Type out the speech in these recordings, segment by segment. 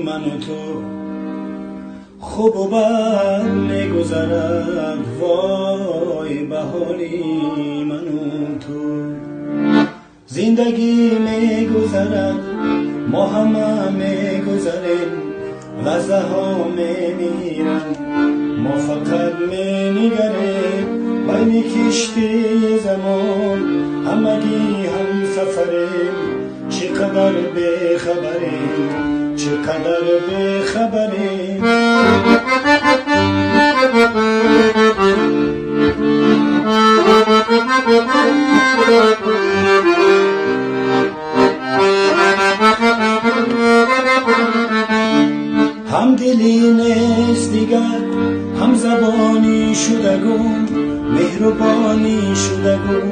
من و تو خوب و بد میگذرد، وای بهاری من و تو. زندگی میگذرد، ما همه میگذریم، لحظه ها میمیرن، ما فقط مینگریم بین کشتی زمان. همگی هم سفریم، چقدر بخبریم، چقدر بخبریم. هم دلی نیست دیگر، هم زبانی شدگون، مهربانی شدگون،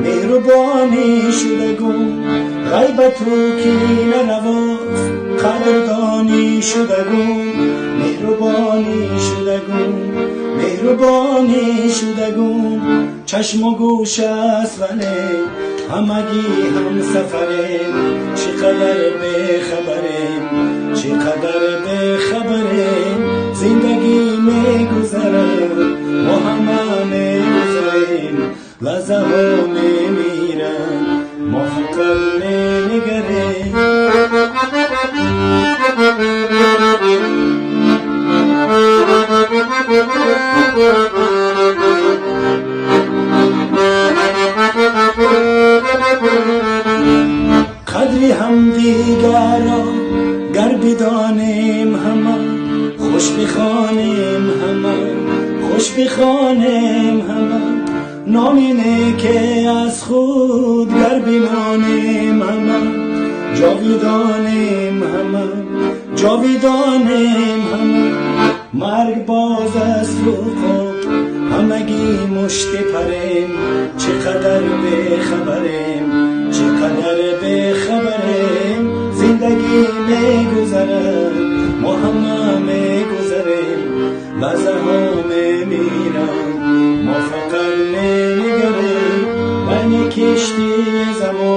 مهربانی شدگون. غیبت و کینه نواز قدردانی شدگون، مهربانی شدگون، مهربانی شدگون. چشم و گوش است ولی همگی هم سفریم، چقدر بخبریم، چقدر بخبریم. زندگی میگذرد، ما همه میگذریم، لحظه ها میمیرن، ما فقط مینگریم. قدری هم دیگر را گر بدانیم همه، خوش بخوانیم همه، خوش بخوانیم همه. نام اینه که از خود گر بمانیم همه، جاویدانیم همه، جاویدانیم همه. مرگ باز است و خوب همگی مشت پریم، چقدر بخبریم، چقدر بخبریم. زندگی میگذرد، ما همه میگذریم، لحظه ها میمیرن، ما فقط نمیگریم بین کشتی زمان.